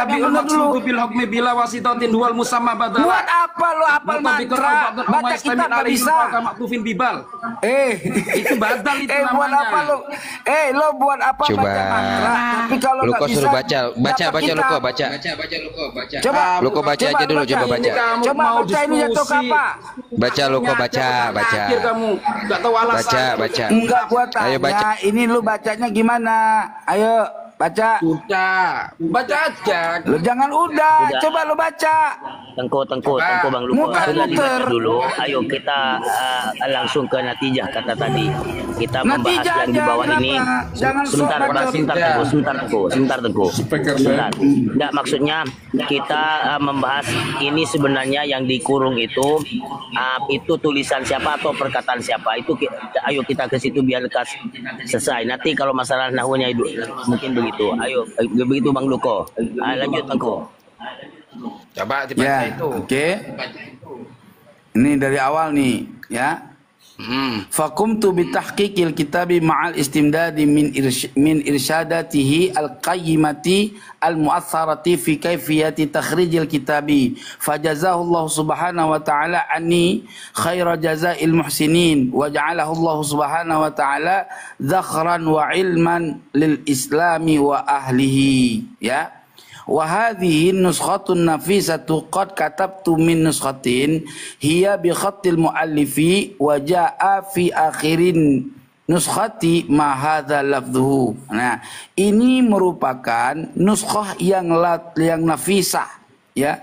bil maqsudu bil hukmi bila wasitatin dual musamma badala. Buat apa lo apal mantra? Baca kitab nggak bisa. Bibal. Itu badal itu namanya. Buat apa lo? Lo buat apa coba baca mantra? Tapi kalau nggak bisa, suruh baca Luko baca. Coba Luko baca aja dulu, coba baca. Coba baca ini jatuh ke apa? Baca Luko baca. Kamu nggak tahu alasan. Baca. Enggak buat tanya. Ayo baca. Ini lu bacanya gimana? Ayo baca. Udah, baca aja. Lu jangan udah. Coba lu baca. Tengku Bang Luko. Sudah dibaca dulu. Ayo kita langsung ke natijah kata tadi. Kita membahas yang di bawah ini. Sebentar Tengku. Enggak, maksudnya kita membahas ini sebenarnya yang dikurung itu tulisan siapa atau perkataan siapa itu. Ayo kita ke situ biar selesai. Nanti kalau masalah nahwunya itu mungkin begitu. Ayo begitu Bang Luko. Lanjut Tengku. Coba dibaca Ya, itu. oke. Ini dari awal nih, ya. Fakumtu bitahqiqil kitabi ma'al istimdadi min irsyadatihi al-qayyimati al-mu'atharati fi kaifiyati takhrijil kitabi fajazahullahu subhanahu wa ta'ala anni khaira jazail muhsinin wa ja'alahu Allah subhanahu wa ta'ala zakhran wa ilman lil islami wa ahlihi, ya. Wa hadhihi nuskhatun nafisatu qad katabtu min nuskhatin hiya bi khattil muallifi wa jaa fi akhirin nuskhati ma hadza lafdhuhu. Nah, ini merupakan nuskhah yang nafisah, ya,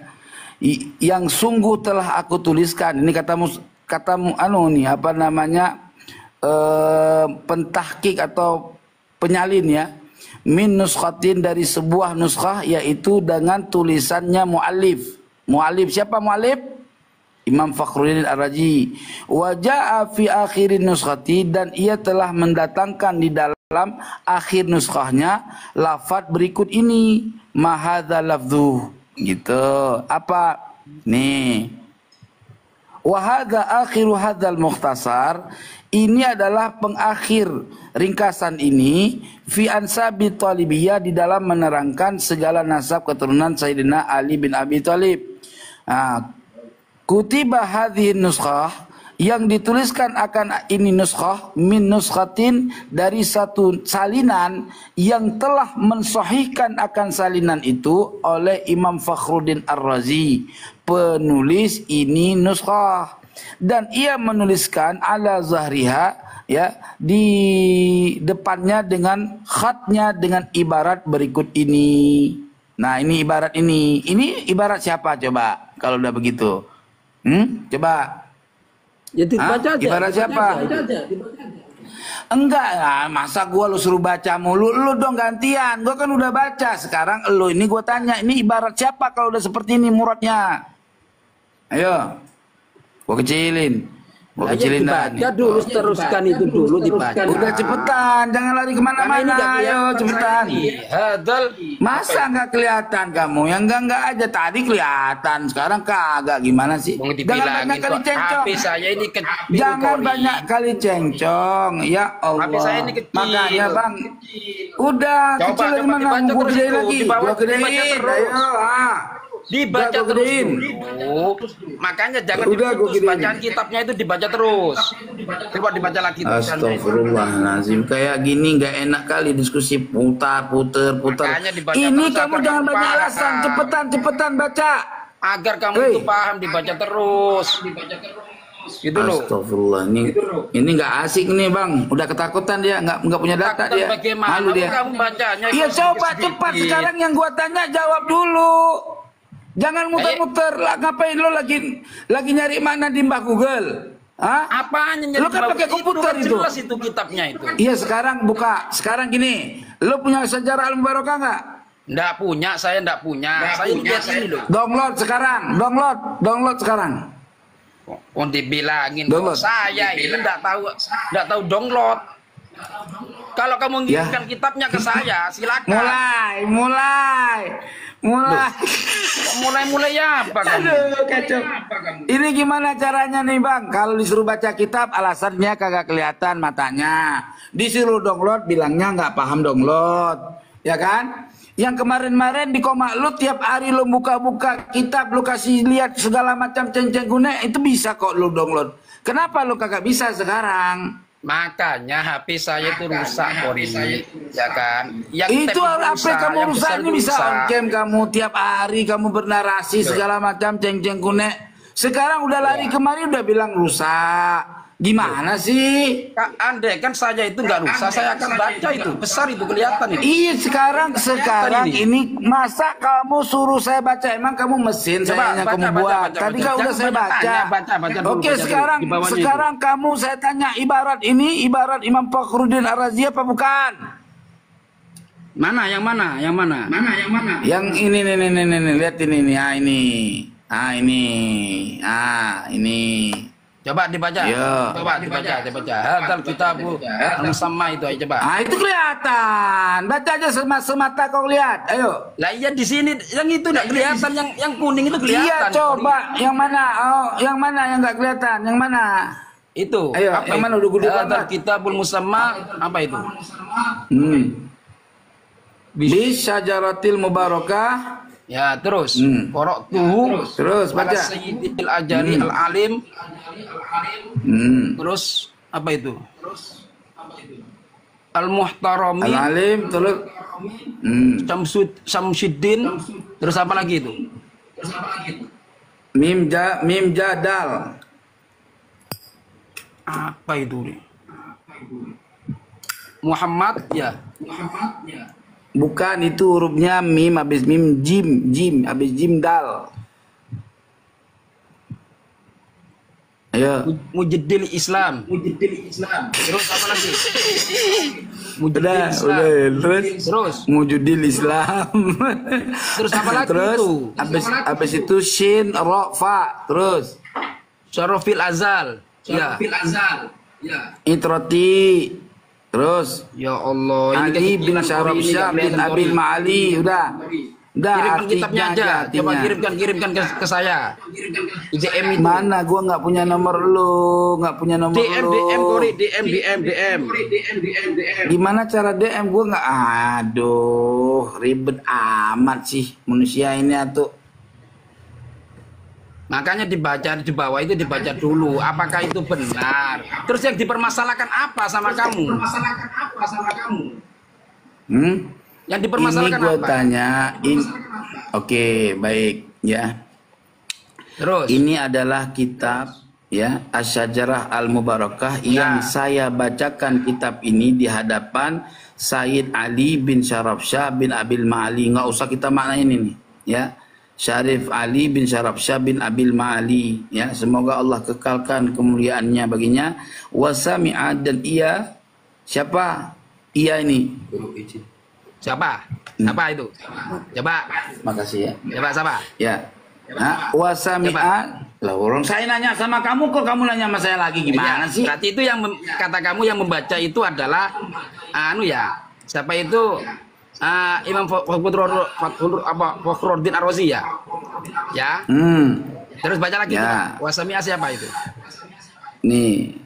yang sungguh telah aku tuliskan. Ini katamu nih apa namanya, pentahqiq atau penyalin, ya, min nuskhatin, dari sebuah nuskhah, yaitu dengan tulisannya muallif. Muallif siapa muallif? Imam Fakhruddin Ar-Razi. Wa jaa fi akhirin nuskhati, dan ia telah mendatangkan di dalam akhir nuskhahnya lafaz berikut ini, ma hadza lafdhu, gitu. Apa nih? Wa hadza akhiru hadzal mukhtasar, ini adalah pengakhir ringkasan ini, fi ansabi talibiyah, di dalam menerangkan segala nasab keturunan Sayyidina Ali bin Abi Thalib. Kutiba hadhihi nuskhah, yang dituliskan akan ini nuskhah, min nuskhatin, dari satu salinan yang telah mensahihkan akan salinan itu oleh Imam Fakhruddin Ar-Razi, penulis ini nuskhah. Dan ia menuliskan ala zahriha, ya, di depannya dengan khatnya dengan ibarat berikut ini. Nah, ini ibarat ini. Ini ibarat siapa coba kalau udah begitu? Coba. Ya dibaca aja. Ibarat siapa? Enggak lah, masa gua lu suruh baca mulu, lu dong gantian. Gua kan udah baca, sekarang lu ini gua tanya, ini ibarat siapa kalau udah seperti ini muradnya? Ayo. Gua kecilin. Gua kecilin dah. Dibaca dulu, teruskan itu dulu dibaca. Udah cepetan, jangan lari kemana-mana. Ayo cepetan. Hadal. Masa nggak kelihatan kamu? Yang enggak aja tadi kelihatan, sekarang kagak. Gimana sih? Jangan banyak kali cencong. HP saya ini kecil. Jangan banyak kali cencong. Ya Allah. HP saya ini kecil. Makanya Bang. Udah kecil dari mana? Mau gedein lagi? Gua gedein. Ayo. Dibaca terus dulu. Makanya jangan diputus, bacaan kitabnya itu dibaca terus. Coba dibaca lagi. Astagfirullahaladzim, kayak gini nggak enak kali diskusi putar. Ini kamu jangan banyak alasan, cepetan baca. Agar kamu itu paham, dibaca terus. Gitu loh. Astagfirullah, ini nggak asik nih Bang. Udah ketakutan dia, nggak punya data dia. Malu dia. Kamu bacanya? Iya coba cepat, sekarang yang gua tanya jawab dulu. Jangan muter-muter lah, ngapain lo lagi nyari mana di Mbah Google? Hah? Apaan yang lo kan pakai komputer itu? Jelas itu kitabnya itu. Iya sekarang buka. Sekarang gini, lo punya sejarah Al-Mubarokah nggak? Nggak punya, saya nggak punya. Saya lihat ini loh. Download sekarang, download sekarang. Oh dibilangin saya ini nggak tahu download. Kalau kamu ngirimkan kitabnya ke saya, silakan. Mulai apa kamu? Aduh, kacau. Ini gimana caranya nih Bang? Kalau disuruh baca kitab, alasannya kagak kelihatan matanya. Disuruh download, bilangnya nggak paham download, ya kan? Yang kemarin-kemarin di Koma lu tiap hari lu buka-buka kitab, lu kasih lihat segala macam ceng-ceng kuning, itu bisa kok lu download. Kenapa lu kagak bisa sekarang? Makanya HP saya itu rusak, Pori. Ya kan? Itu HP kamu rusak ini bisa on cam kamu tiap hari kamu bernarasi segala macam ceng-ceng kuning. Sekarang udah lari kemari udah bilang rusak. Gimana sih? Andai kan saya itu nggak rusak, saya akan baca itu. Besar itu kelihatan itu. Iya sekarang ini masa kamu suruh saya baca? Emang kamu mesin saya yang kamu buat? Tadi kan udah saya baca. Oke sekarang kamu saya tanya ibarat ini ibarat Imam Fakhruddin Ar-Razi apa bukan? Mana? Yang mana? Yang ini nih lihat ini nih ini. Coba dibaca. Ya. Coba dibaca. Hadal kitabu sama itu aja coba. Itu kelihatan. Baca aja semata kau lihat. Ayo. Lah iya di sini yang itu enggak kelihatan, yang kuning itu kelihatan. Iya, coba. Yang mana? Oh, yang mana yang enggak kelihatan? Yang mana? Itu. Ayo, apa yang mana udah gede banget? Hadal kitabul musamma apa itu? Bisyajaratil mubarakah. Ya, terus. Terus baca. Sayyidil ajali al-alim. Terus apa itu? Al-muhtarami. Al-alim terus. Syamsuddin. Terus apa lagi itu? Mim jadal. Apa itu? Muhammad ya. Bukan, itu hurufnya mim habis mim jim habis jim dal. Ayo. Mujaddil Islam. Terus apa lagi? Udah. Terus Mujudil Islam. Terus apa lagi terus, itu? Habis itu shin ra fa. Terus Syarafil azal. Ya. Itrati. Terus Ya Allah, Ali bin Syarabsyah bin Abil Ma'ali. Udah kirimkan kitabnya aja. Coba artinya. kirimkan ke saya. DM itu. Mana gua nggak punya nomor lu, DM Kori, DM. Gimana cara DM gua nggak? Aduh, ribet amat sih manusia ini atuh. Makanya dibaca di bawah itu dibaca dulu. Apakah itu benar? Terus yang dipermasalahkan apa sama kamu? Yang dipermasalahkan ini gua apa? tanyain. Oke, baik ya. Terus ini adalah kitab ya Asy-Syajarah Al-Mubarakah yang saya bacakan kitab ini di hadapan Sayyid Ali bin Syarabsyah bin Abil Ma'ali. Nggak usah kita maknain ini ya. Syarif Ali bin Syarabsyah bin Abil Ma'ali ya, semoga Allah kekalkan kemuliaannya baginya. Wasami'a, dan ia siapa? Ia ini siapa itu? Coba. Makasih ya. Coba siapa? Ya. Wasami'a. Lah orang saya nanya sama kamu kok kamu nanya sama saya lagi, gimana sih? Berarti itu yang kata kamu yang membaca itu adalah siapa itu? Imam Fakhruddin Ar-Razi ya. Ya. Terus baca lagi. Ya. Wasami'a siapa itu? Nih,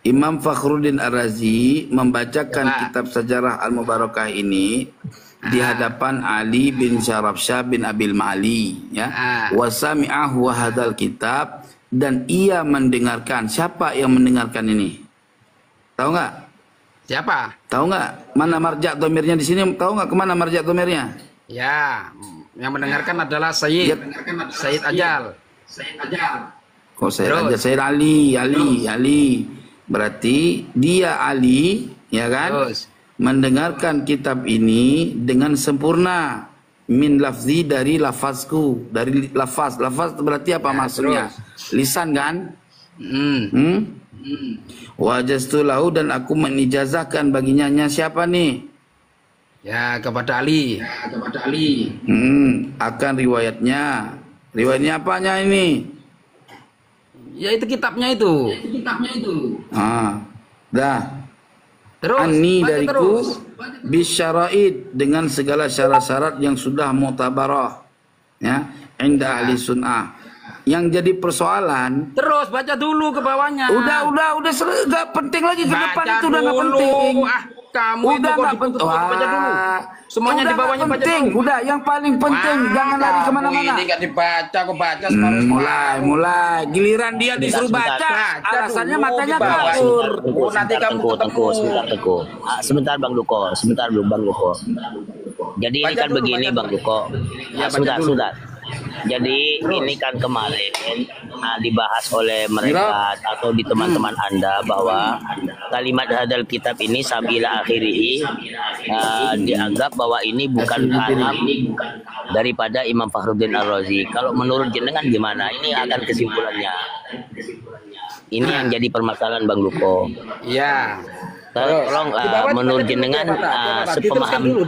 Imam Fakhruddin Ar-Razi membacakan kitab Sejarah Al-Mubarakah ini di hadapan Ali bin Syarabsyah bin Abil Ma'ali ya. Wasami'ahu hadzal kitab, dan ia mendengarkan. Siapa yang mendengarkan ini? Tahu nggak? Siapa? Tahu nggak mana marja' domirnya di sini? Tahu nggak kemana marja' domirnya? Ya, yang mendengarkan adalah Sayyid Ajal. Kok Sayyid Ajal? Sayyid Ali. Berarti dia Ali, ya kan? Terus Mendengarkan kitab ini dengan sempurna. Min lafzi, dari lafazku, dari lafaz. Lafaz berarti apa maksudnya? Lisan kan? Wajastu lahu, dan aku menijazahkan baginya. Siapa nih? ya kepada Ali. Akan riwayatnya. Riwayatnya apanya ini? Ya itu kitabnya itu. Dah. Terus Ani baca dariku terus. bisyaraid, dengan segala syarat-syarat yang sudah mu'tabarah ya, inda ahli sunnah. Yang jadi persoalan, Terus baca dulu ke bawahnya. udah nggak penting lagi ke depan, itu udah nggak penting. Kamu Udah itu kok nggak penting. baca dulu. Semuanya di bawahnya baca penting. dulu. Udah, yang paling penting jangan lari kemana-mana. Ini nggak dibaca, kok baca separuh. Mulai. Giliran dia disuruh baca, alasannya dulu, matanya di bawah. kabur. Nanti kamu Tengku, sebentar Bang Luko, sebentar dulu Bang Luko. Jadi ini Baca kan dulu, begini baca Bang dulu. Luko. Ya, baca Sebentar, dulu. sebentar. Jadi ini kan kemarin dibahas oleh mereka atau di teman-teman Anda bahwa kalimat hadal kitab ini sabila akhiri dianggap bahwa ini bukan kalam daripada Imam Fakhruddin Ar-Razi. Kalau menurut jenengan gimana? Ini akan kesimpulannya. Ini yang jadi permasalahan Bang Luko. Iya. Tolong menurut jenengan sepemahaman.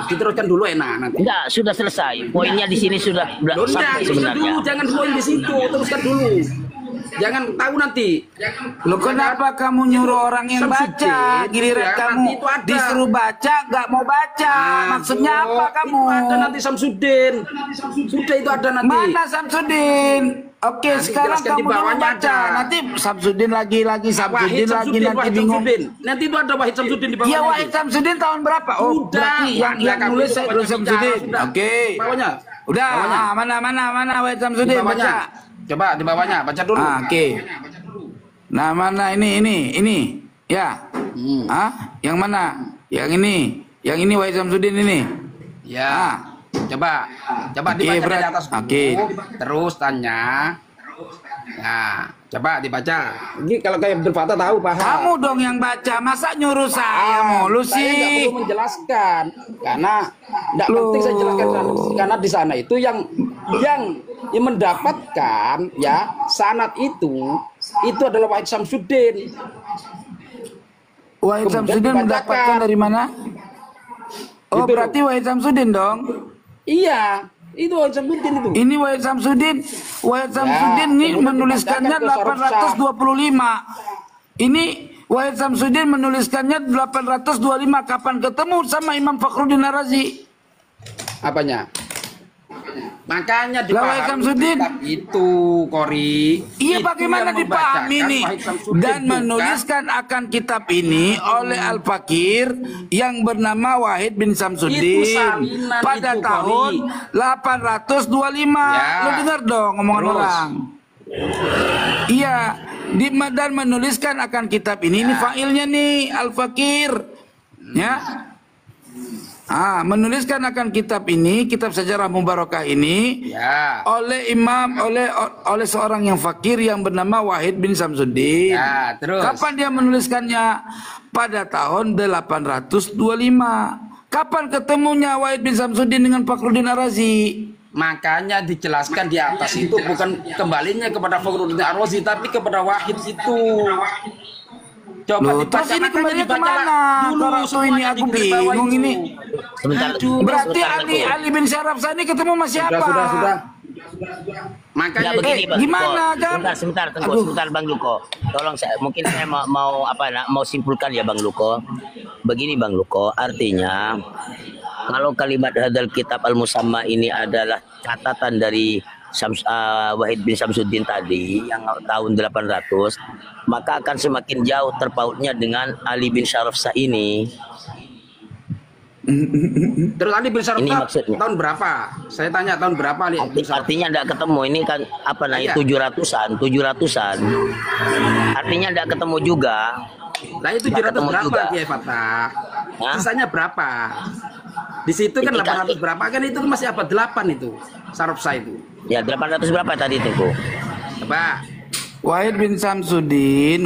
Diteruskan dulu enak nanti. Enggak, sudah selesai. Poinnya di sini sudah sampai sebenarnya. Dulu, jangan poin di situ, teruskan dulu. Jangan tahu nanti. Lo kenapa kamu nyuruh orang yang baca? Giliran Ya, kamu nanti itu ada. disuruh baca, nggak mau baca. Maksudnya apa kamu? Itu ada nanti Samsudin. Sudah itu ada nanti. Mana Samsudin? Oke, Nanti sekarang jelaskan di kamu dulu bawahnya baca. ada. Nanti Samsudin lagi Samsudin Wahid lagi nanti Wahid bingung. Samsudin. Nanti itu ada Wahid Samsudin di bawahnya. Iya, Wahid Samsudin tahun berapa? Oh, Udah. berarti yang Kamu nulis itu saya banyak Samsudin. bicara, sudah. Oke. Bawahnya. Udah, Bawahnya. mana Wahid Di Samsudin bawahnya. baca. Coba di bawahnya, baca dulu. Oke. Nah, mana ini. Ya. Yang mana? Yang ini Wahid Samsudin ini. Ya. Coba Oke, dibaca dari atas dulu. oke. Terus tanya. Nah, coba dibaca. Ini kalau kayak Abdul Fattah tahu paham. Kamu dong yang baca, masa nyuruh saya mulu Saya nggak sih? perlu menjelaskan karena nggak penting saya jelaskan karena di sana itu yang mendapatkan ya sanad itu adalah Wahid Samsudin. Wahid Kemudian Samsudin dibacakan. mendapatkan dari mana? Oh, Gitu. berarti Wahid Samsudin dong. Iya, itu Wahid Samsudin itu. Ini Wahid Samsudin ini kemudian menuliskannya dibacakan ke 825. Ini Wahid Samsudin menuliskannya 825. Kapan ketemu sama Imam Fakhruddin Ar-Razi? Apanya? Makanya Lah, Wahid dipahami Samsudin. kitab itu, Kori. Iya, Itu bagaimana yang dipahami membacakan nih? Wahid Samsudin, Dan bukan? menuliskan akan kitab ini oleh Al-Fakir yang bernama Wahid bin Itu Samsudin salinan pada itu, tahun Kori. 825. Ya. Lo dengar dong omongan Terus. orang. Iya, dan menuliskan akan kitab ini failnya nih Al-Fakir. Ya. Menuliskan akan kitab ini, kitab sejarah Mubarakah ini Ya. oleh oleh seorang yang fakir yang bernama Wahid bin Samsudin. Ya, terus. Kapan dia menuliskannya? Pada tahun 825. Kapan ketemunya Wahid bin Samsudin dengan Fakhruddin Ar-Razi? Makanya dijelaskan di atas itu bukan kembalinya kepada Fakhruddin Ar-Razi tapi kepada Wahid itu. Coba Loh, dibaca, terus ini makanya kembalinya dibaca kemana? dulu Kalau ini semuanya aku di bawah bingung itu. ini. Sebentar. Berarti sebentar, Ali bin Syaraf Sani ketemu sama siapa? Sudah. Nggak Makanya begini Bang gimana, Luko. Jam? Sebentar, tunggu, Aduh. sebentar Bang Luko. Tolong mungkin saya mau simpulkan ya Bang Luko. Begini Bang Luko, artinya kalau kalimat hadal kitab al-musamma ini adalah catatan dari Wahid bin Samsudin tadi yang tahun 800, maka akan semakin jauh terpautnya dengan Ali bin Syaraf ini. terus Ali bin Syaraf Ini maksudnya. tahun berapa? Saya tanya tahun berapa Ali bin Syaraf? Artinya tidak ketemu, ini kan apa namanya, Iya. 700-an. Artinya tidak ketemu juga. Lah itu Nggak 700 ketemu berapa juga. Kiai Fatah? Hah? Sisanya berapa? Di situ kan Ini kan- 800 berapa kan itu masih apa 8 itu Syaraf Sa itu. Ya 800 berapa tadi Tengku? Coba. Wahid bin Samsudin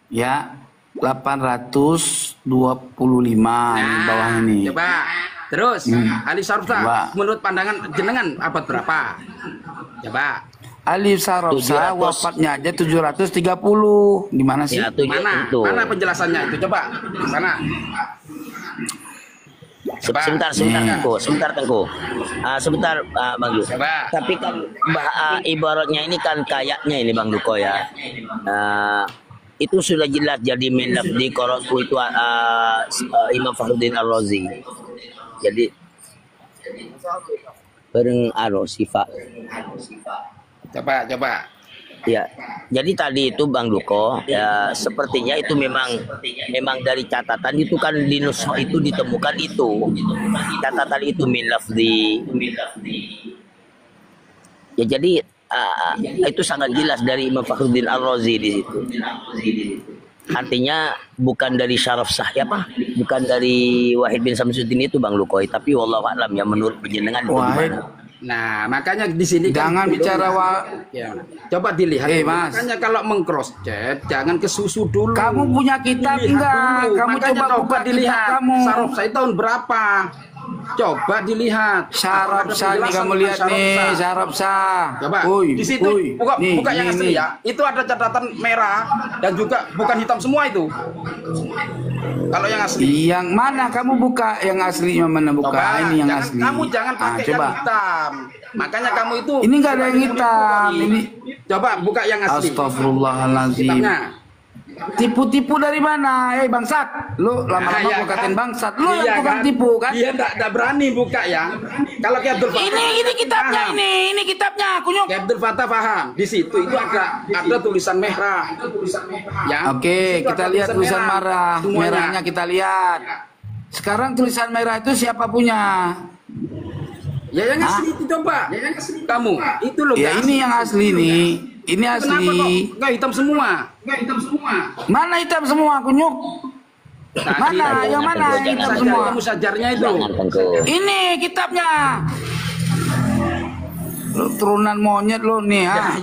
ya 825 di bawah ini. Coba. Terus Ali Syaraf Sa Coba. menurut pandangan jenengan abad berapa? Coba. Ali Sarofsa 700. wafatnya aja 730. Gimana sih? Ya, Mana? itu. Mana penjelasannya itu? Coba. Mana? Coba. Sebentar Tengku. Sebentar Bang Luko. Coba. Tapi kan ibaratnya ini kan kayaknya ini Bang Luko ya. Itu sudah jelas jadi minlaf di Qara'tu itu Imam Fakhruddin Ar-Razi. Jadi bareng sifat. Coba. Ya, jadi tadi itu Bang Duko, ya sepertinya itu memang dari catatan itu kan di nusho itu ditemukan itu catatan itu min lafzi. Ya jadi itu sangat jelas dari Imam Fakhruddin Ar-Razi di situ. Artinya bukan dari Syaraf Sah ya Pak, bukan dari Wahid bin Samsuddin itu Bang Lukoy, tapi wallahu a'lam ya menurut penjenengan itu gimana? Nah, makanya di sini jangan bicara ya, coba dilihat. Mas. Makanya kalau meng-cross check jangan ke susu dulu. Kamu punya kitab enggak? Kamu Makanya coba buka dilihat. kamu. Saraf saya tahun berapa? Coba dilihat. Syaraf sah nih kamu lihat nih, syaraf sah. Coba. Di situ buka yang asli ya. Itu ada catatan merah dan juga bukan hitam semua itu. Kalau yang asli. Yang mana kamu buka? Yang aslinya mana buka? Coba, ini yang asli. Kamu jangan pakai yang hitam. Makanya kamu itu. Ini enggak ada yang hitam. Ini. Coba buka yang asli. Astagfirullahaladzim. Hitamnya. Tipu-tipu dari mana? Bangsat. Lu lama-lama gua katain bangsat. Lu yang bukan tipu kan? Iya, enggak berani buka ya. Kalau Ki Abdul Fattah. Ini kitabnya paham. Ini kitabnya, kunyuk. Ki Abdul Fattah paham. Di situ itu ada tulisan merah. Ya. Oke, kita lihat tulisan merah. Merahnya kita lihat. Sekarang tulisan merah itu siapa punya? Ya yang asli itu coba. Kamu. Itu loh. Ya ini yang asli nih. Ini asli. Enggak hitam semua. Mana hitam semua, kunyuk? Mana? Yang mana hitam semua? Kamu sajarnya itu. Ini kitabnya. Lu turunan monyet lu nih, ha?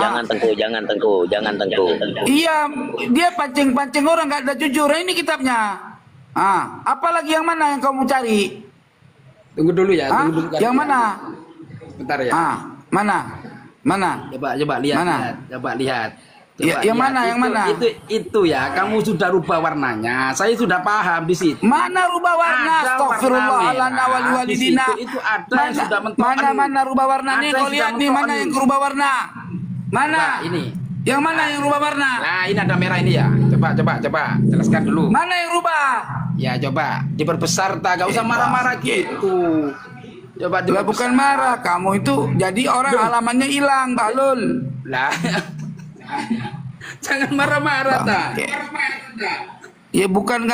Jangan tengku. Iya, dia pancing-pancing orang nggak ada jujur. Ini kitabnya. Apalagi yang mana yang kamu cari? Tunggu dulu ya. Yang mana? Bentar ya. Mana? Coba lihat. Mana? Coba lihat. Yang mana? Itu ya. Kamu sudah rubah warnanya. Saya sudah paham di situ. Mana rubah warna? Astagfirullahaladzim. Itu ada yang sudah mentok. Mana rubah warna nih? Kau lihat nih mana yang rubah warna? Mana? Nah, ini. Yang mana yang rubah warna? Nah, ini ada merah ini ya. Coba. Jelaskan dulu. Mana yang rubah? Ya, coba. Diperbesar tak. Gak usah marah-marah gitu. Coba bukan marah. Kamu itu jadi orang halamannya hilang, Balul. Lah. Jangan marah-marah tak. Ya bukan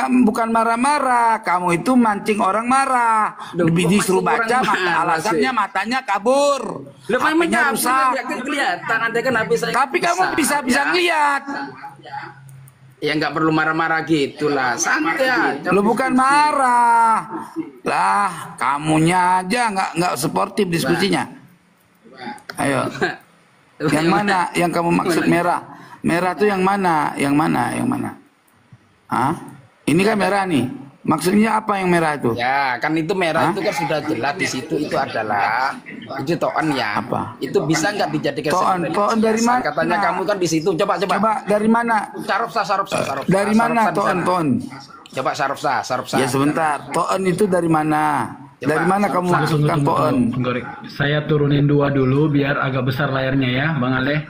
marah-marah. Kamu itu mancing orang marah. Disuruh baca, alasannya matanya kabur. HP-nya rusak. Kelihatan nanti kan HP saya. Tapi kamu bisa ngeliat. Ya nggak perlu marah-marah gitulah, santai aja. Lu bukan marah. Lah, kamunya aja nggak sportif diskusinya. Ayo. Yang mana yang kamu maksud merah? Merah tuh yang mana? Yang mana? Ini kan merah nih. Maksudnya apa yang merah itu? Ya, kan itu merah itu kan sudah jelas di situ itu adalah itu to'an ya. Apa? Itu bisa nggak dijadikan to'an dari mana? Katanya kamu kan di situ. Coba. Dari mana? Saraf sah. Dari mana to'an? Coba saraf sah. Ya sebentar. To'an itu dari mana? Dari mana kamu maksudkan to'an? Saya turunin 2 dulu biar agak besar layarnya ya, Bang Ale.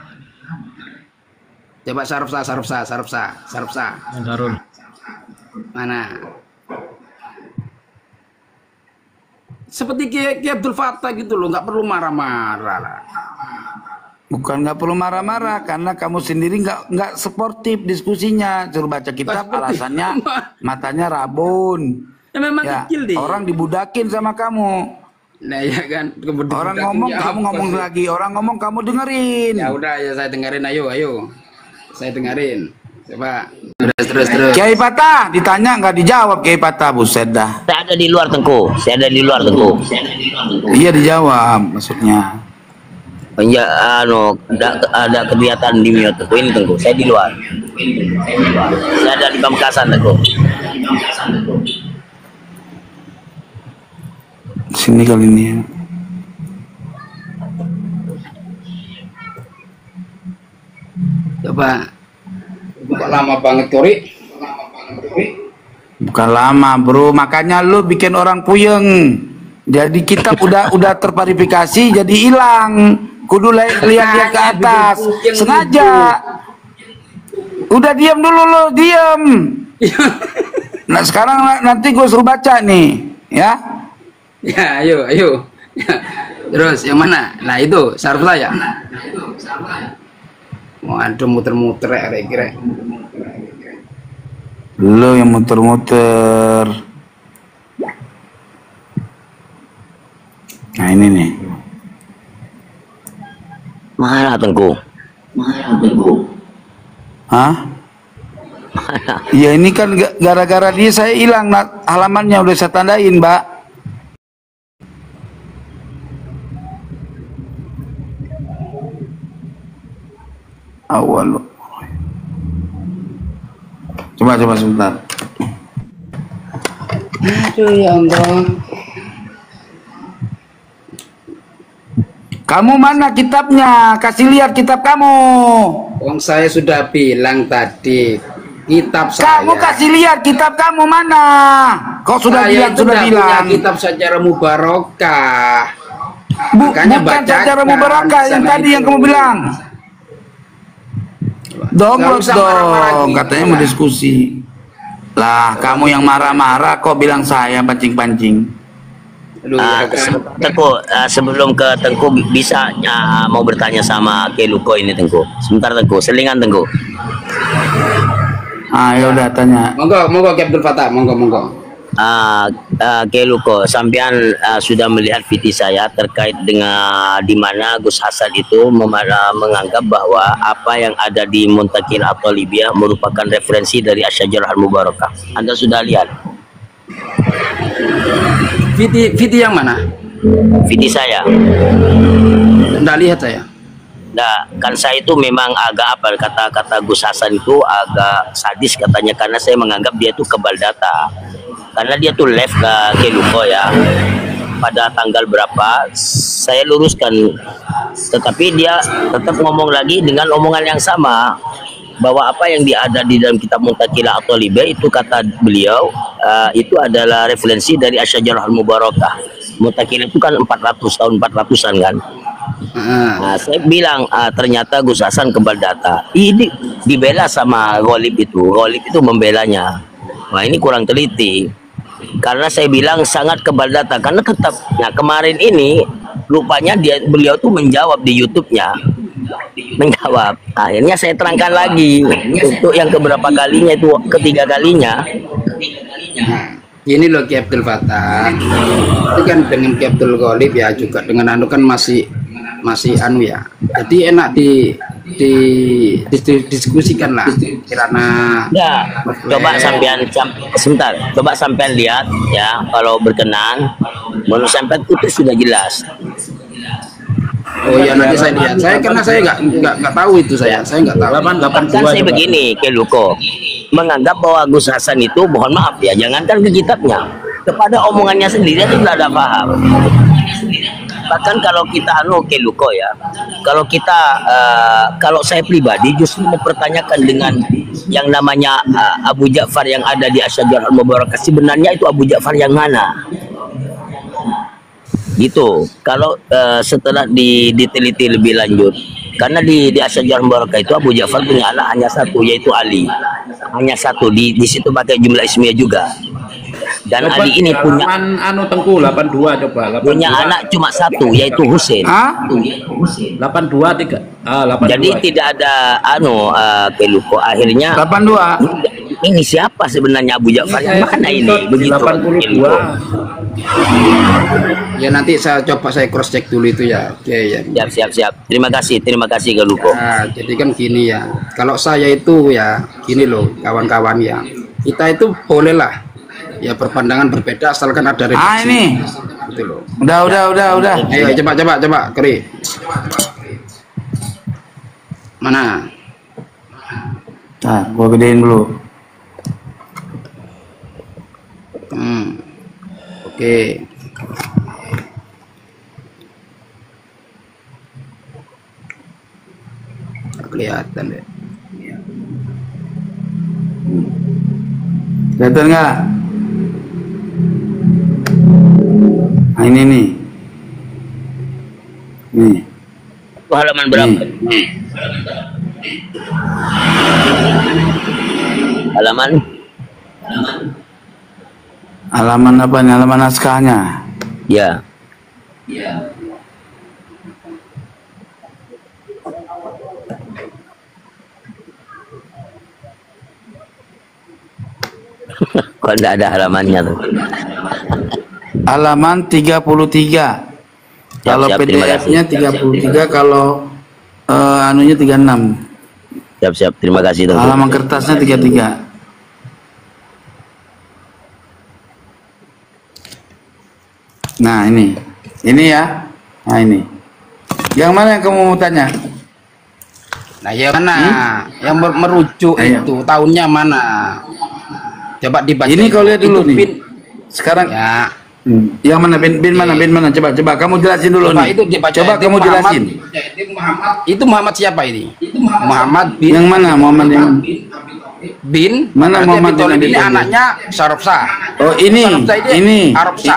Coba saraf sah. Sarul. Mana? Seperti Ki Abdul Fattah gitu loh, nggak perlu marah-marah lah. Bukan nggak perlu marah-marah, karena kamu sendiri nggak sportif diskusinya. Suruh baca kitab, alasannya matanya rabun. Ya memang kecil deh. Orang dibudakin sama kamu. Nah ya kan. Orang ngomong kamu ngomong lagi, orang ngomong kamu dengerin. Ya udah ya saya dengerin, ayo. Saya dengerin. Coba. Terus. Kiai Patah ditanya nggak dijawab. Kiai Patah, buset dah. Saya ada di luar tengku. Iya dijawab maksudnya. Ya, ada kegiatan di mute tengku. Ini tengku. Saya di luar. Saya ada di Pamekasan tengku. Sini kali ini. Coba. Kok lama banget, Kori? Bukan lama, bro. Makanya lu bikin orang puyeng. Jadi kita udah terverifikasi, jadi hilang. Kudu lihat ke atas. Sengaja. Udah diam dulu lo, diam. Nah sekarang nanti gue suruh baca nih, ya. Ya, ayo. Terus yang mana? Nah itu saraf saya. Mau ada muter-muter kira. Lo yang muter-muter. Nah ini nih. Mana Tengku? Hah? Ya ini kan gara-gara dia saya hilang, halamannya udah saya tandain, Mbak. Awal. Coba sebentar. Aduh ya Allah. Kamu mana kitabnya? Kasih lihat kitab kamu. Wong saya sudah bilang tadi, kitab saya. Kamu kasih lihat kitab kamu mana? Kau sudah Saya bilang, itu sudah tidak bilang. punya kitab sejarah mubarakah. Makanya Bukan bacakan secara mubarakah yang sana tadi itu. yang kamu bilang. Download Nggak usah marah-marah dong, gitu. katanya mau diskusi. Lah, kamu yang marah-marah kok bilang saya pancing-pancing. Aduh, ya, Tengku, sebelum ke Tengku bisa mau bertanya sama Keluko ini Tengku. Sebentar Tengku, selingan Tengku. Ya udah tanya. Monggo Ki Abdul Fatah, monggo. Keluko, sampean sudah melihat video saya terkait dengan di mana Gus Hasan itu menganggap bahwa apa yang ada di Muntakil atau Libya merupakan referensi dari Asy-Syajarah Al-Mubarakah. Anda sudah lihat? Viti yang mana? Video saya. Nggak lihat saya. Nah, kan saya itu memang agak apa kata-kata Gus Hasan itu agak sadis katanya karena saya menganggap dia itu kebal data. Karena dia tuh live ke Keluko ya. Pada tanggal berapa saya luruskan, tetapi dia tetap ngomong lagi dengan omongan yang sama bahwa apa yang ada di dalam kitab Muntakilah atau Libya itu kata beliau itu adalah referensi dari Asy-Syajarah Al-Mubarakah. Muntakilah itu kan 400 tahun 400-an kan. Nah, saya bilang ternyata Gus Hasan kebal data. Ini dibela sama Ghalib itu membelanya. Wah, ini kurang teliti. Karena saya bilang sangat kebal data karena tetap. Nah, kemarin ini rupanya beliau tuh menjawab di YouTube-nya. Menjawab. Akhirnya saya terangkan lagi untuk yang keberapa kalinya itu ketiga kalinya. Ini loh Ki Abdul Fatah. Itu kan dengan Ki Abdul Ghalib ya juga dengan anu kan masih anu ya. Jadi enak diskusikan lah karena coba sampean sebentar, coba sampean lihat ya kalau berkenan menurut sampean itu sudah jelas. Oh ya nanti saya lihat. Saya karena saya nggak tahu itu saya nggak tahu. Kan saya begini Keluko menganggap bahwa Gus Hasan itu mohon maaf ya jangankan ke kitabnya kepada omongannya sendiri itu tidak ada paham. Bahkan kalau kita Keluko ya, kalau kita kalau saya pribadi justru mempertanyakan dengan yang namanya Abu Ja'far yang ada di Asy-Syajarah Al-Mubarakah, sebenarnya itu Abu Ja'far yang mana? Gitu. Kalau setelah diteliti lebih lanjut, karena di Asy-Syajarah Al-Mubarakah itu Abu Ja'far punya anak hanya satu yaitu Ali, hanya satu di situ pakai jumlah ismiyah juga. Dan coba Ali ini punya Tengku 82 coba 82. Punya anak cuma satu yaitu Husain. 82 82. Jadi tidak ada Keluko akhirnya 82. ini siapa sebenarnya Abu Ja'far yang mana ini begitu 82. Ya nanti saya coba saya cross check dulu itu ya. Oke ya. Siap. Terima kasih Keluko. Nah, jadi kan gini ya. Kalau saya itu ya gini loh kawan-kawan ya. Kita itu bolehlah ya berpandangan berbeda asalkan ada redaksi. Ini. Gitu loh. Udah. Ayo coba Keri. Mana? Nah, gua gedein dulu. Oke. Kelihatan deh. Kelihatan nggak? Nah, ini nih. Nih. Halaman berapa? Halaman apa nih? Halaman naskahnya. Ya. Kok enggak ada halamannya tuh? Halaman 33. Kalau Siap, terima PDF-nya kasih. 33, kalau anunya 36. Siap, terima kasih Tengku. Halaman kertasnya 33. Nah, ini. Ini ya. Nah, ini. Yang mana yang kamu mau tanya? Nah, yang mana? Yang merujuk Ayo. itu tahunnya mana? Coba dibaca. Ini kau lihat dulu Itu nih. bin. Sekarang Ya. Yang mana bin mana? Coba kamu jelasin dulu Coba nih. itu dibaca. Coba Itu kamu Muhammad. jelasin. Itu Muhammad siapa ini? Muhammad bin. Yang mana Muhammad yang Bin. Mana Berarti Muhammad Abi Thalib bin Abi ini Thalib? anaknya Syarofsa. Oh, ini. Arabsa.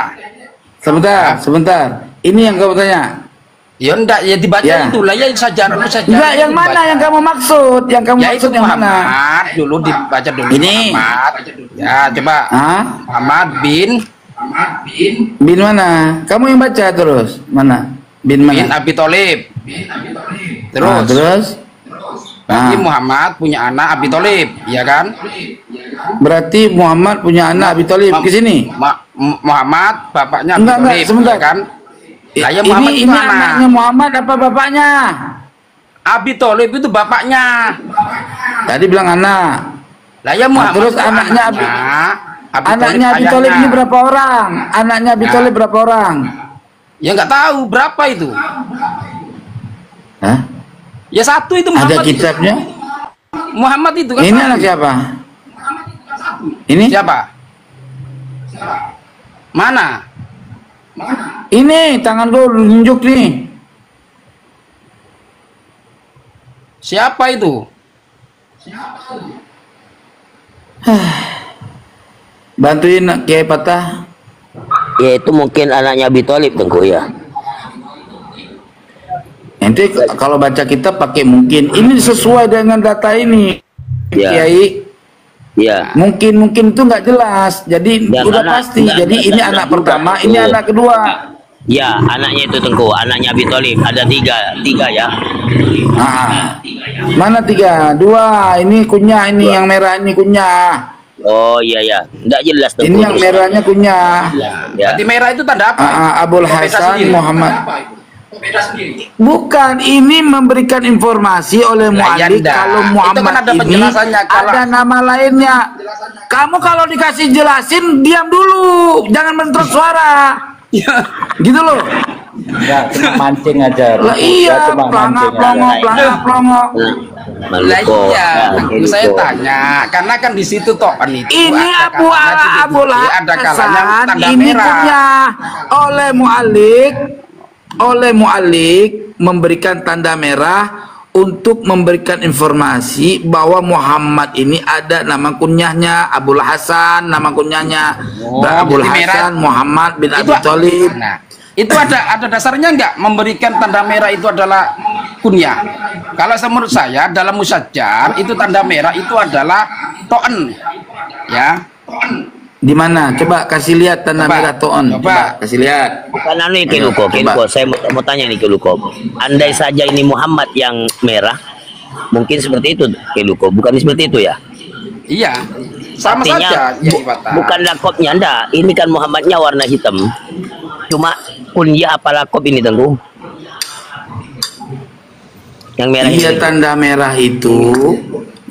Sebentar. Ini yang kamu tanya. Ya enggak, ya dibaca Ya. itulah ya saja. Enggak, yang mana yang kamu maksud? Yang kamu Ya itu maksud yang mana? Muhammad dulu dibaca dulu. Ini. Muhammad. Ya coba. Hah? Muhammad bin Bin mana? Kamu yang baca terus. Mana? Bin mana? bin Abi Thalib. Ah, terus? Berarti Ah. Muhammad punya anak Abi Thalib, ya kan? Berarti Muhammad punya anak Abi Thalib ke sini. Muhammad bapaknya Abi Enggak, Thalib, sebentar. ya kan? Lah ya Muhammad Ini itu anak. anaknya Muhammad apa bapaknya? Abi Thalib itu bapaknya. Tadi bilang anak. Lah ya Muhammad terus itu anaknya Abi Thalib Abi Thalib ayahnya. ini berapa orang? Anaknya Abi Ya. Thalib berapa orang? Ya nggak tahu berapa itu. Hah? Ya satu itu Ada Muhammad. kitabnya? Muhammad itu kan. Ini satu. anak siapa? Ini? Siapa? Mana? Ini tangan dulu nunjuk nih. Siapa itu? Bantuin Kiai Patah. Ya itu mungkin anaknya Abi Thalib Tengku ya. Nanti kalau baca kitab pakai mungkin. Ini sesuai dengan data ini. Ya. Kiai. Ya. Mungkin itu nggak jelas. Jadi Dan udah anak- pasti. enggak, Jadi ini enggak anak juga pertama, itu. ini anak kedua. Ya, anaknya itu Tengku, anaknya Abi Thalib. Ada tiga ya. Ah. Mana 3? 2. Ini kunyah, ini yang merah ini kunyah. Oh iya ya, enggak jelas Tengku. Ini yang terus. merahnya kunyah. Ya. Berarti merah itu tanda apa? Abul Beda Hasan sendiri. Muhammad. Tanda apa itu? Beda sendiri. Bukan, ini memberikan informasi oleh Lah, ya mu'alif ndak. kalau Itu Muhammad kan ada ini penjelasannya, kalau- ada nama lainnya. Kamu kalau dikasih jelasin diam dulu, jangan bentrok suara. Gitu loh. Enggak, cuma mancing aja. Lah iya, Ya, cuma mancing aja. pelangak. Lah Maluko. iya, Nah, saya Maluko. tanya, karena kan di situ topan itu Ini ada Abu kalanya Abul titik-titik, ada kalanya Hasan tanda ini merah. punya oleh mu'alik memberikan tanda merah untuk memberikan informasi bahwa Muhammad ini ada nama kunyahnya Abul Hasan, nama kunyahnya Abul jadi merah. Hasan Muhammad bin Itu Abi Thalib. Nah, itu ada dasarnya nggak memberikan tanda merah itu adalah kunyah? Kalau menurut saya dalam musajjar itu tanda merah itu adalah to'en, ya. Di mana? Coba kasih lihat tanda Coba, merah to'on. coba. Coba kasih lihat. Bukan anu Keluko, Coba. saya mau tanya nih Keluko. Andai saja ini Muhammad yang merah, mungkin seperti itu Keluko. Bukan seperti itu ya? Iya, sama Artinya, saja. Ya, Ibata. bukan lakopnya ndak. Ini kan Muhammadnya warna hitam. Cuma kunyah apa lakop ini Tengku? Yang merah Iya, ini.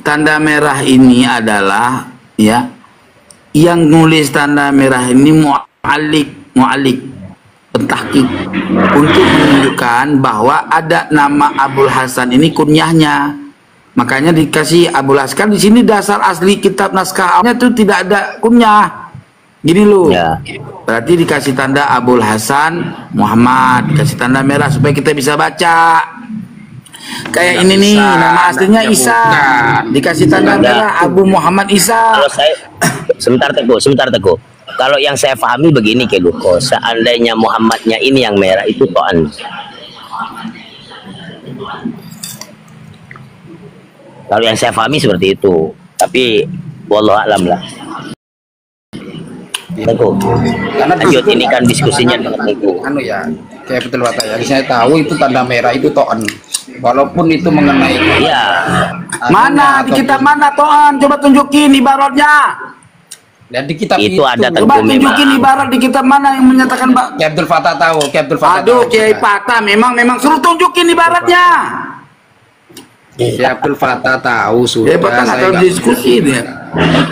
tanda merah ini adalah ya yang nulis tanda merah ini mu'alik pentahqiq untuk menunjukkan bahwa ada nama Abul Hasan ini kunyahnya. Makanya dikasih Abul Hasan di sini dasar asli kitab naskahnya itu tidak ada kunyah. Gini loh. Ya. Berarti dikasih tanda Abul Hasan Muhammad, dikasih tanda merah supaya kita bisa baca. Kayak Nggak ini nih, bisa, nama aslinya nggak Isa. bukan. Dikasih tanda Nggak. merah Abu Muhammad Isa. Kalau saya sebentar Teguh. Kalau yang saya pahami begini Keluko, seandainya Muhammadnya ini yang merah itu to'an. Kalau yang saya pahami seperti itu. Tapi wallahu a'lam lah. Teguh. Karena Lanjut, disitu ini kan diskusinya dengan Teguh. anu ya, kayak betul kata ya. Saya tahu itu tanda merah itu to'en. Walaupun itu mengenai Ya. Mana di kitab mana to'an? Coba tunjukin ibaratnya. Dan di kitab Itu ada Coba tengku tunjukin memang. ibarat di kitab mana yang menyatakan Pak. Ki Abdul Fattah tahu, Ki Abdul Fattah. Aduh, tahu. Kiai Patah memang suruh tunjukin ibaratnya. Ki Abdul Fattah tahu sudah. Kiai Patah nggak saya tahu nggak- diskusi dia.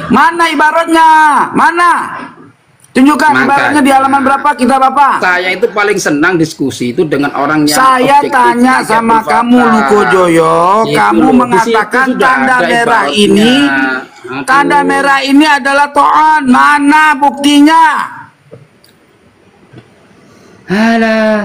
Mana ibaratnya? Mana? Tunjukkan Makanya. ibaratnya di halaman berapa kitab apa? Saya itu paling senang diskusi itu dengan orang yang Saya objektif, tanya Ki sama Abdul kamu Fattah. Luko Joyo, Itu kamu loh, di situ mengatakan sudah tanda ada merah ibaratnya. ini, Aduh. tanda merah ini adalah to'an. Mana buktinya? Alah.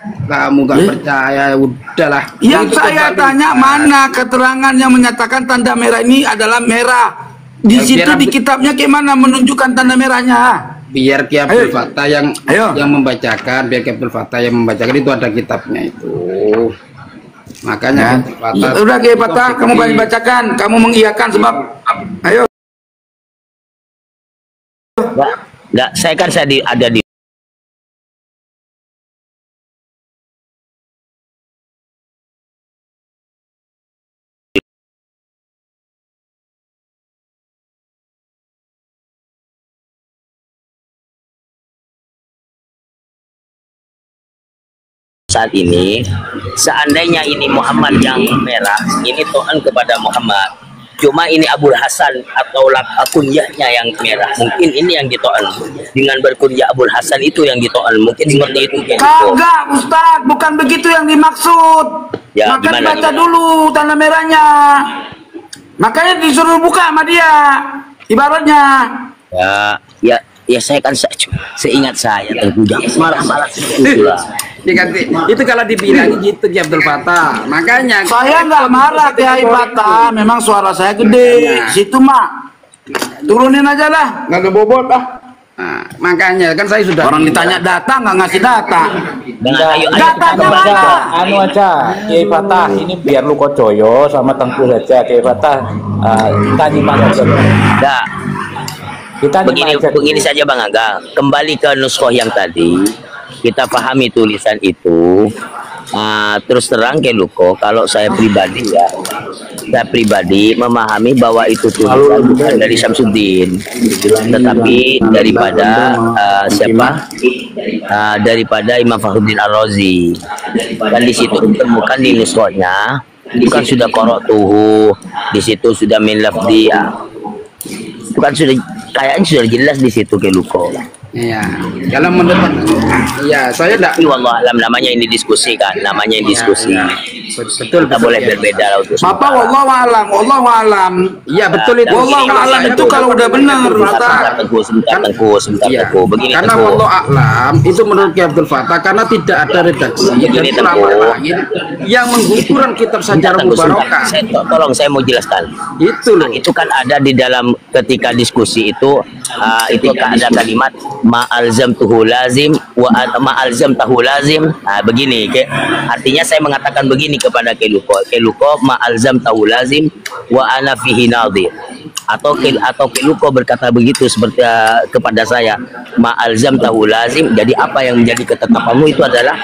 Kamu gak percaya, udahlah. Yang Itu saya kembali. tanya mana keterangan yang menyatakan tanda merah ini adalah merah? Di Ya, situ biar- di kitabnya kayak mana menunjukkan tanda merahnya? Biar Ki Abdul Ayo. Fattah Ayo. yang membacakan, biar Ki Abdul Fattah yang membacakan, itu ada kitabnya itu. Makanya Ki Abdul Fattah. Ya, udah Kiai Patah, kamu banyak bacakan, kamu mengiyakan sebab ayo. Enggak, saya kan ada di saat ini. Seandainya ini Muhammad yang merah, ini to'an kepada Muhammad. Cuma ini Abul Hasan atau kunyahnya yang merah. Mungkin ini yang dito'an. Dengan berkunyah Abul Hasan itu yang dito'an. Mungkin seperti itu. Kayak gitu. Kagak Ustaz, bukan begitu yang dimaksud. Ya, Maka gimana, dibaca gimana? dulu tanda merahnya. Makanya disuruh buka sama dia. Ibaratnya. Ya saya kan seingat saya Tengku jangan marah-marah seperti itulah. Itu kalau dibilang gitu Ki Abdul Fattah. Makanya Saya nggak marah Kiai Patah, memang suara saya gede. Situ mak, turunin aja lah. nggak kebobot ah. Nah, makanya kan saya sudah Orang ditanya data nggak ngasih data. Dengan ayo kita Datanya kembali mana? ke Anu aja, Kiai Fatah ini biar Luko Joyo sama Tengku saja. Kiai Fatah kita nyimak aja. Nah, Kita nyimak aja. begini saja Bang Aga, kembali ke nuskhoh yang tadi, kita pahami tulisan itu. Terus terang ke Luko, kalau saya pribadi ya, saya pribadi memahami bahwa itu tulisan bukan dari Syamsuddin, tetapi daripada daripada Imam Fakhruddin Ar-Razi. Dan di situ ditemukan di nuskhohnya, bukan sudah qara'tuhu, di situ sudah min lafzi ya. Bukan sudah kayaknya sudah jelas di situ ke Luko. Iya. Kalau menurut iya, saya enggak Tapi wallah alam namanya ini diskusi kan, namanya ini diskusi. betul Kita boleh ya. berbeda lah untuk Bapak wallahu alam. Iya, betul itu. Wallahu alam itu kalau udah benar, Ustaz. sebentar Iya. Tengku. Begini Karena Tengku. wallahu a'lam itu menurut Ki Abdul Fattah karena tidak ada redaksi Begini, dari Tengku. ulama lain yang menggugurkan kitab Sebentar, Sajarah Tengku, sebentar. Mubarakah. Tolong saya mau jelaskan. Itu loh. Itu kan ada di dalam ketika diskusi itu ada kalimat ma'alzam tuhu lazim wa ma'alzam tahu lazim. Begini artinya saya mengatakan begini kepada Keluko ma'alzam tahu lazim wa ana fihi nadhir. Atau Keluko berkata begitu seperti kepada saya ma'alzam tahu lazim, jadi apa yang menjadi ketetapanmu itu adalah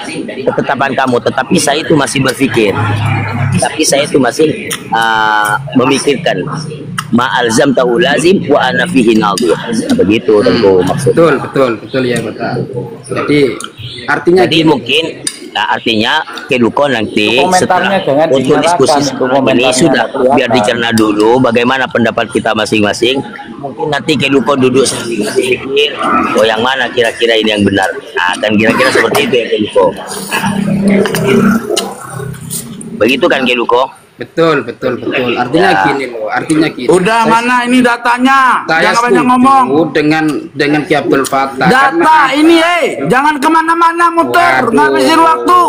ketetapan kamu, tetapi saya itu masih berpikir, tapi saya itu masih memikirkan ma'alzam tahu lazim wa ana fihi nadhir. Begitu tentu maksud. Betul ya betul. Jadi artinya Jadi mungkin artinya Keluko nanti Komentarnya jangan untuk dinyalakan, diskusi itu ini komentarnya sudah nggak kelihatan. biar dicerna dulu bagaimana pendapat kita masing-masing. Mungkin nanti Keluko duduk sendiri pikir yang mana kira-kira ini yang benar. Kan kira-kira seperti itu ya Keluko. Begitu kan Keluko? betul. Artinya gini. Udah mana ini datanya? Saya Jangan banyak setuju ngomong. dengan Ki Abdul Fattah. Data ini jangan kemana-mana muter, Waduh. ngabisin waktu.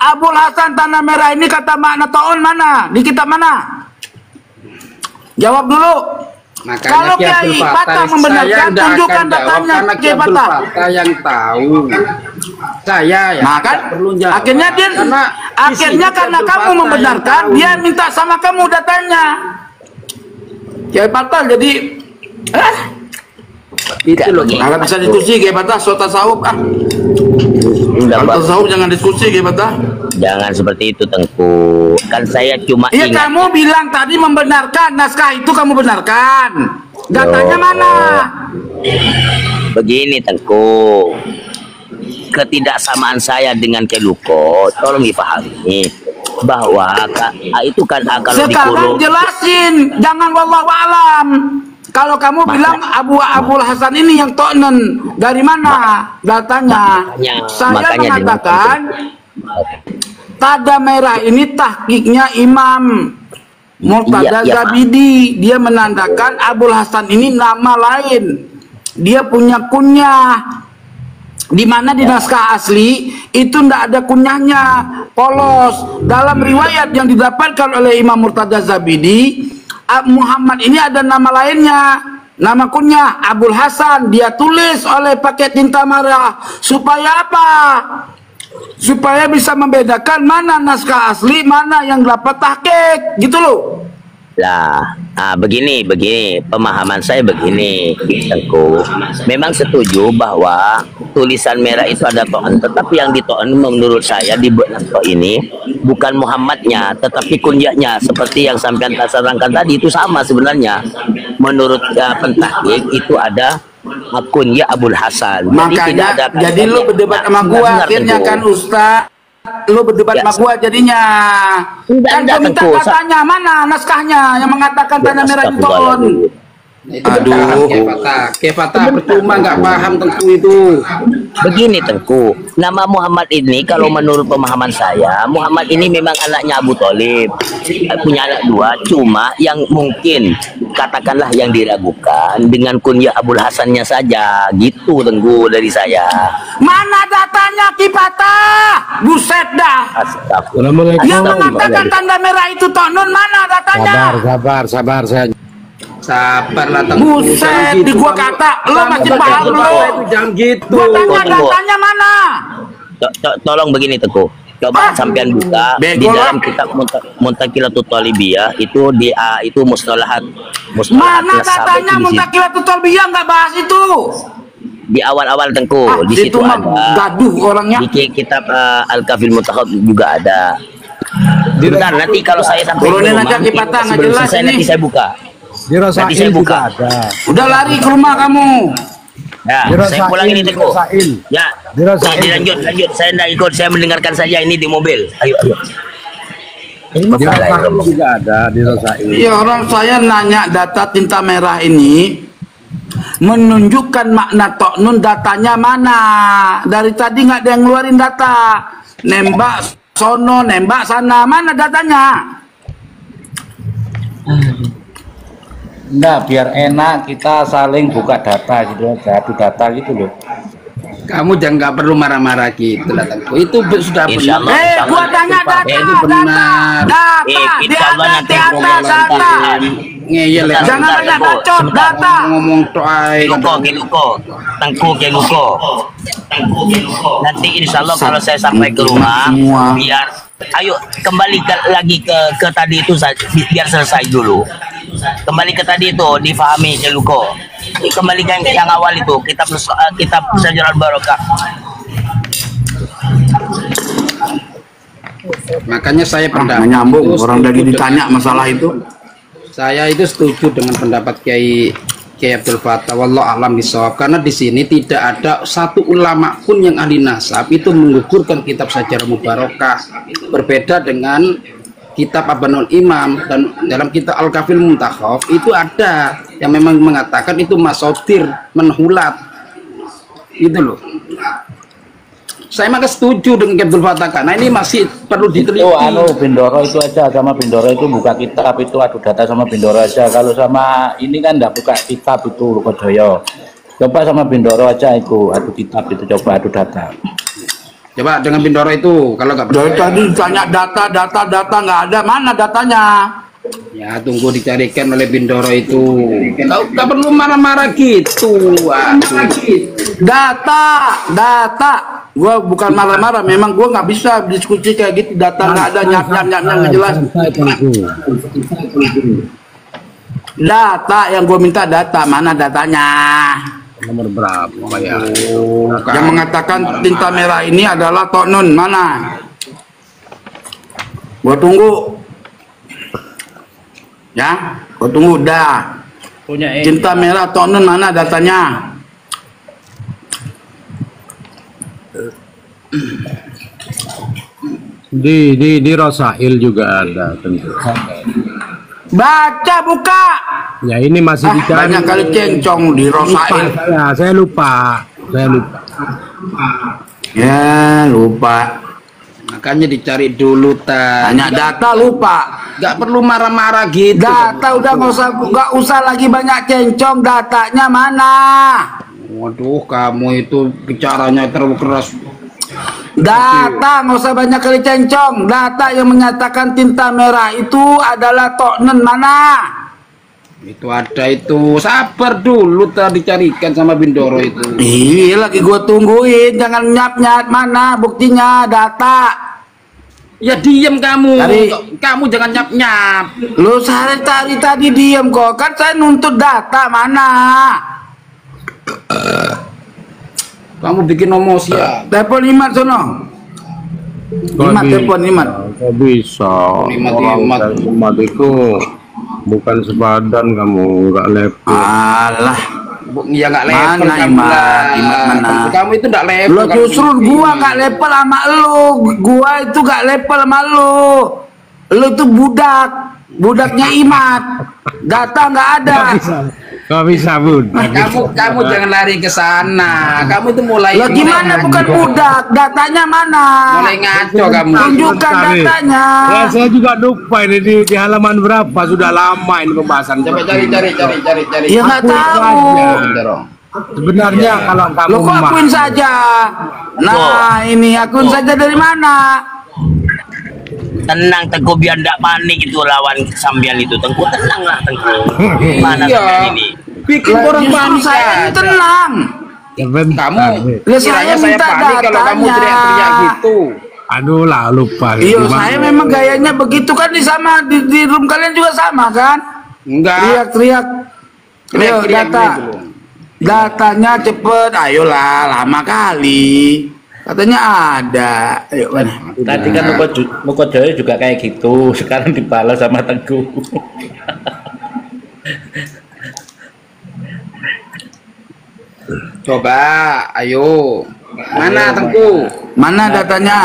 Abul Hasan tanah merah ini kata makna taun mana? Di kitab mana? Jawab dulu. Makanya Kalau Ki Abdul Kiai Fattah Patah membenarkan, saya nggak tunjukkan akan jawab datanya, karena Ki Kiai Abdul Patah. Fattah yang tahu. Saya ya Nah kan, nggak perlu jawab. akhirnya dia, Karena di akhirnya sini Ki karena Abdul kamu Fattah membenarkan, yang tahu. dia minta sama kamu datanya. Kiai Patah jadi, itu loh. nggak bisa diskusi Kiai Patah, sota sahub Udah, Kalau Pak. sahub jangan diskusi Kiai Patah. Jangan seperti itu Tengku. Kan saya cuma Iya ingat. kamu bilang tadi membenarkan naskah itu kamu benarkan. Datanya mana? Begini Tengku, ketidaksamaan saya dengan Keluko tolong dipahami bahwa itu kan kalau Sekarang dikurung jelasin, jangan wallahu alam. Kalau kamu bilang Abul Hasan ini yang to'nen, dari mana datanya? Saya makanya mengatakan tanda merah ini tahqiqnya Imam Murtada Iya, Zabidi. Dia menandakan Abul Hasan ini nama lain. Dia punya kunyah. Di mana di naskah asli itu ndak ada kunyahnya, polos. Dalam riwayat yang didapatkan oleh Imam Murtada Zabidi, Muhammad ini ada nama lainnya, nama kunyah Abul Hasan. Dia tulis oleh pakai tinta merah supaya apa? Supaya bisa membedakan mana naskah asli, mana yang dapat tahqiq, gitu loh. lah. Begini pemahaman saya begini, Tengku. Memang setuju bahwa tulisan merah itu ada to'an, tetapi yang dito'an menurut saya di bentuk ini bukan Muhammadnya, tetapi kunyahnya. Seperti yang sampean terangkan tadi itu sama sebenarnya. Menurut pentahqiq itu ada kunyah Abul Hasan. Makanya jadi lu berdebat sama gua akhirnya kan Ustaz. Lu berdebat sama gua jadinya. Kan gua minta katanya mana naskahnya yang mengatakan tanda merah itu to'on. Itu Kefatah percuma nggak paham Tengku itu. Begini Tengku, nama Muhammad ini kalau menurut pemahaman saya, Muhammad ini memang anaknya Abu Thalib, punya anak dua, cuma yang mungkin katakanlah yang diragukan dengan kunyah Abul Hasannya saja, gitu Tengku dari saya. Mana datanya Kipatah? Buset dah. Astagfirullah. Yang mengatakan tanda merah itu to'on mana datanya? Sabar saya. Sabarlah Tengku. Buset, di gua kata, lo masih paham lo? Jangan gitu. Gua tanya datanya mana? Tolong begini Tengku, coba sampean buka di dalam kitab Muntaqilatut Talibiyah itu itu mustalahat Mana nasab datanya itu di situ. Muntaqilatut Talibiyah nggak bahas itu? Di awal-awal Tengku di itu situ mah ada. gaduh orangnya. Di kitab Al-Kafil Muntakhab juga ada. Bentar, nanti kalau saya sampai Turunin ke rumah, aja Kipatah, nggak sebelum jelas selesai ini. nanti saya buka. Dirasain Nanti saya buka. juga ada. Udah lari ke rumah kamu. Ya, saya pulang ini Tengku. Ya, Dirasain. lanjut. Saya tidak ikut, saya mendengarkan saja ini di mobil. Ayo. Dirasain juga ada, dirasain. Ya orang saya nanya data tinta merah ini menunjukkan makna to'nun, datanya mana? Dari tadi nggak ada yang ngeluarin data. Nembak sono, nembak sana, mana datanya? Enggak, biar enak kita saling buka data gitu aja, adu data gitu loh. Kamu jangan nggak perlu marah-marah gitu lah Tengku. Itu sudah Insya benar. Allah. Gua tanya data, Itu benar. data, Insya Allah nanti data. Ngeyel ya. Jangan banyak bacot, data. Ngomong toai. Tengku. Nanti insya Allah kalau saya sampai ke rumah, biar ayo kembali lagi ke tadi itu biar selesai dulu. Kembali ke tadi itu difahami Keluko. Kembalikan yang awal itu kitab Syajarul Barokah. Makanya saya pendapat Nyambung, itu orang setuju lagi ditanya dengan- masalah itu. Saya itu setuju dengan pendapat Kiai Abdul Fattah, wallahu a'lam bishawab, karena di sini tidak ada satu ulama pun yang ahli nasab itu menggugurkan kitab Syajarah Mubarakah. Berbeda dengan kitab Abanul Imam, dan dalam kitab Al-Kafil Muntakhab itu ada yang memang mengatakan itu masodir menhulat. Itu loh. Saya maka setuju dengan Abdul Fattah, karena ini masih perlu diteliti. Bindoro itu aja, sama Bindoro itu buka kitab itu adu data sama Bindoro aja. Kalau sama ini kan enggak buka kitab itu Rukojoyo. Coba sama Bindoro aja itu adu kitab itu, coba adu data. Coba dengan Bindoro itu, kalau nggak Dari percaya, tadi ditanya data nggak ada, mana datanya? ya tunggu dicarikan oleh Bindoro itu. Nggak perlu marah-marah gitu. Data. Gua bukan marah-marah, memang gua nggak bisa diskusi kayak gitu. Data nggak ada, nyap nggak jelas. Data yang gua minta data, mana datanya? Nomor berapa ya? Yang mengatakan tinta merah ini adalah to'nun, mana? Gua tunggu. Ya, gua tunggu dah. Cinta merah Toknen mana datanya? Di Rosail juga ada tentu. Baca buka. Ya ini masih dicari. Banyak kali cencong di Rosail. Saya lupa. Ya lupa. Makanya dicari dulu Hanya data lupa. Gak perlu marah-marah gitu. Data udah nggak usah lagi banyak cencong. Datanya mana? Waduh, kamu itu bicaranya terlalu keras. Data nggak usah banyak kali cencong. Data yang menyatakan tinta merah itu adalah Toknen mana? Itu ada itu. Sabar dulu tadi dicarikan sama Bindoro itu. Iya lagi gua tungguin. Jangan nyap-nyap mana buktinya data. Ya diam kamu. Tadi. Kamu jangan nyap-nyap. Lu saya tadi diem kok. Kan saya nuntut data mana? Kamu bikin emosi ya. Telepon Imat sono. Imat telepon Imat. Kok bisa? Umat itu bukan sepadan, kamu nggak level. Alah. Ya nggak level Mana kamu Imat? lah. Imat mana? Kamu itu nggak level. Lo kamu justru ini. gua nggak level sama lu. Gua itu nggak level sama lu. Lu tuh budaknya Imat. Data nggak ada. Kok bisa, Bun? Kamu jangan lari ke sana. Kamu itu mulai. Lo gimana bukan budak? Datanya mana? Mulai ngaco kamu. Tunjukkan datanya. Ya, saya juga lupa ini di halaman berapa, sudah lama ini pembahasan. Coba cari. Ya nggak tahu. Sebenarnya kalau kamu Lo kok akuin saja. Nah ini akun saja dari mana? Tenang Tengku, biar ndak panik itu lawan sambian itu. Tengku tenang lah Tengku. Mana sambian ini? Bikin orang Justru panik saya ini aja. tenang. Kamu Lah, kiranya saya saya minta panik kalau kamu datanya. teriak-teriak gitu. Aduh lah, lupa. Iya, Gimana? saya memang gayanya begitu kan di room kalian juga sama kan? Enggak. Teriak-teriak. Ayo Teriak-teriak data. gitu. Datanya cepet, ayolah lama kali. Katanya ada. Ayo mana? Tadi kan Muko Joyo juga kayak gitu, sekarang dibalas sama Teguh. Coba, ayo. Mana Tengku? Mana datanya?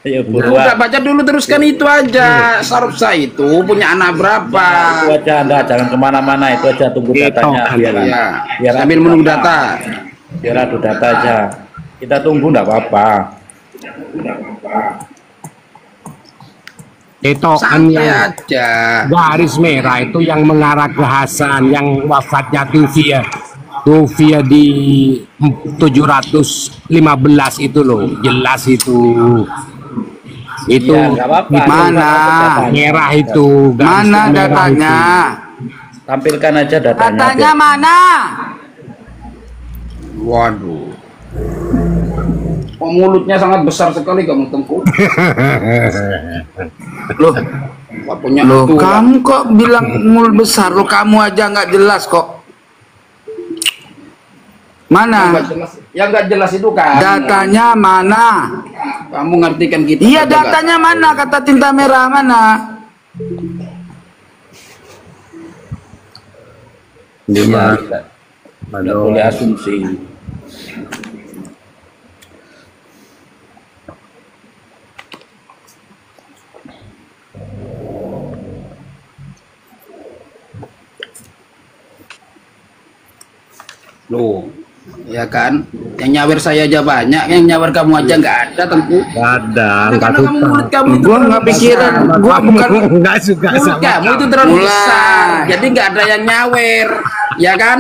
Ayo Udah buruan. baca dulu, teruskan itu aja. Sarupsa itu punya anak berapa? Itu aja Anda, jangan kemana-mana, itu aja tunggu datanya biar Ya, sambil menunggu data. biar adu data aja. Kita tunggu enggak apa-apa. Itu kan Santai yang aja. garis merah itu yang mengarah ke Hasan, yang wafatnya Tufia di 715 itu loh, jelas itu. Itu Ya, nggak apa-apa. Mana? merah itu. garis Mana merah datanya? Tampilkan aja datanya. Datanya mana? Waduh. Oh, mulutnya sangat besar sekali kamu Tengku. Loh, Wah, punya loh aturan. kamu kok bilang mulut besar? Lo kamu aja nggak jelas kok. Yang Mana? nggak jelas, yang nggak jelas itu kan. Datanya mana? Kamu ngerti kan kita? Iya saja, kan? datanya mana? Kata tinta merah mana? Iya, nggak boleh asumsi. Loh, ya kan? Yang nyawer saya aja banyak, yang nyawer kamu aja nggak ada Tengku. Nggak ada, Karena nggak kamu suka. mulut kamu itu Gua terlalu nggak pikiran. besar. Gua bukan. Nggak suka Mulut sama kamu itu terlalu Mulai. besar, jadi nggak ada yang nyawer, ya kan?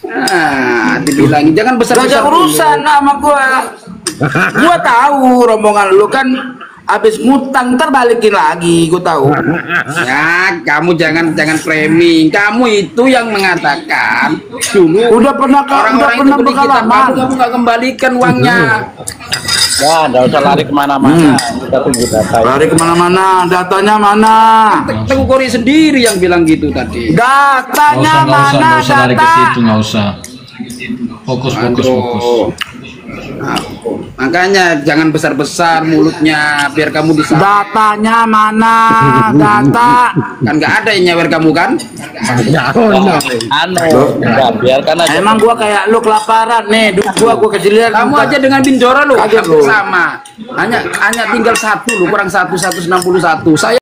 Nah, dibilangin jangan Gak besar-besar ada urusan sama gua. Gua tahu rombongan lu kan habis ngutang ntar balikin lagi, gua tahu. Ya, kamu jangan framing. Kamu itu yang mengatakan dulu Udah pernah orang-orang itu beli kitab pengalaman. kamu nggak kembalikan uangnya. Ya, nggak usah lari kemana-mana. Kita tunggu data. Lari kemana-mana, datanya mana? Tengku Kori sendiri yang bilang gitu tadi. Datanya mana? nggak usah lari ke Data. situ, nggak usah. Fokus. Aduh. Nah, Makanya jangan besar-besar mulutnya biar kamu disangka. Datanya mana? Data. Kan nggak ada yang nyawer kamu kan? Enggak, biarkan aja. Emang gua kayak lu kelaparan nih, duit gua kecilian. Kamu aja dengan Bindora lu Kaget lu. sama. Hanya tinggal satu lu kurang 161. Saya